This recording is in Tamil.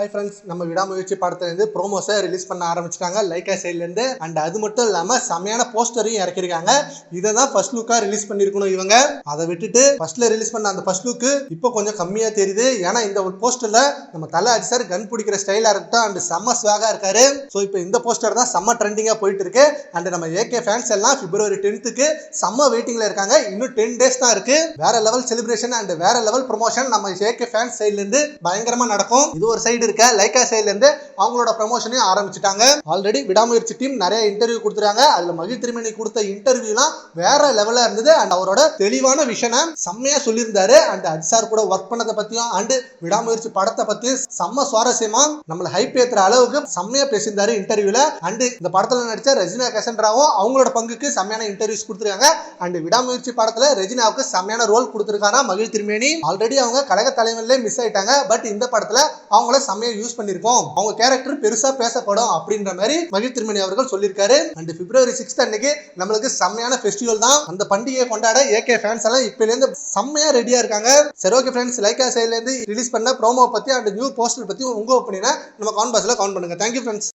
ஹை ஃப்ரெண்ட்ஸ், நம்ம விடாமுயற்சி படத்துலேருந்து ப்ரோமோஸை ரிலீஸ் பண்ண ஆரம்பிச்சிட்டாங்க லைக்கா சைட்லேருந்து. அண்ட் அது மட்டும் இல்லாமல் செம்மையான போஸ்டரையும் இறக்கிருக்காங்க. இதை தான் ஃபர்ஸ்ட் லுக்காக ரிலீஸ் பண்ணியிருக்கணும் இவங்க. அதை விட்டுட்டு ஃபர்ஸ்ட்ல ரிலீஸ் பண்ண அந்த ஃபர்ஸ்ட் லுக்கு இப்போ கொஞ்சம் கம்மியாக தெரியுது. ஏன்னா இந்த ஒரு போஸ்டரில் நம்ம தலை அடிச்சார் கன் பிடிக்கிற ஸ்டைலாக இருக்கட்டும் அண்ட் செம்ம ஸ்வாகாக இருக்காரு. ஸோ இப்போ இந்த போஸ்டர் தான் செம்ம ட்ரெண்டிங்காக போயிட்டு இருக்கு. அண்ட் நம்ம ஏகே ஃபேன்ஸ் எல்லாம் February 10th செம்ம வெயிட்டிங்ல இருக்காங்க. இன்னும் 10 days தான் இருக்கு. வேற லெவல் செலிப்ரேஷன் அண்ட் வேற லெவல் ப்ரொமோஷன் நம்ம ஏகே ஃபேன்ஸ் சைட்லேருந்து பயங்கரமா நடக்கும். இது ஒரு சைடு இருக்க லைக்கா சைட்ல இருந்து அவங்களோட ப்ரமோஷனையும் ஆரம்பிச்சிட்டாங்க. ஆல்ரெடி விடாமுயற்சி டீம் நிறைய இன்டர்வியூ கொடுத்துருக்காங்க. அதுல மகிழ் திருமணி கொடுத்த இன்டர்வியூலாம் வேற லெவலா இருந்தது. அண்ட் அவரோட தெளிவான விஷனை செம்மையா சொல்லியிருந்தாரு. அண்ட் அஜிசார் கூட ஒர்க் பண்ணதை பத்தியும் அண்ட் விடாமுயற்சி படத்தை பத்தியும் செம்ம சுவாரஸ்யமா நம்மள ஹைப் ஏத்துற அளவுக்கு செம்மையா பேசியிருந்தாரு இன்டர்வியூல. அண்ட் இந்த படத்துல நடிச்ச ரெஜினா கசன்ட்ராவும் அவங்களோட பங்குக்கு செம்மையான இன்டர்வியூஸ் கொடுத்துருக்காங்க. அண்ட் விடாமுயற்சி படத்துல ரெஜினாவுக்கு செம்மையான ரோல் கொடுத்துருக்காரா மகிழ் திருமேனி. ஆல்ரெடி அவங்க கழக தலைவன்ல மிஸ் ஆயிட்டாங்க. பட் இந்த படத்துல அவங்கள செம்மையா யூஸ் பண்ணிருக்கோம். அவங்க கேரக்டர் பெருசா பேசப்படும் அப்படின்ற மாதிரி மகிழ் திருமணி அவர்கள் சொல்லியிருக்காரு. அண்ட் February 6th அன்னைக்கு நம்மளுக்கு செம்மையான ஃபெஸ்டிவல் தான். அந்த பண்டிகையை கொண்டாட ஏகே ஃபேன்ஸ் எல்லாம் இப்பல இருந்து செம்மையா ரெடியா இருக்காங்க. சரி, ஓகே ஃப்ரெண்ட்ஸ், லைக்கா சைட்ல இருந்து ரிலீஸ் பண்ண ப்ரோமோ பத்தி அண்ட் நியூ போஸ்டர் பத்தி உங்க ஒப்பீனியனை நம்ம கமெண்ட் பாக்ஸ்ல கமெண்ட் பண்ணுங்க. Thank you friends.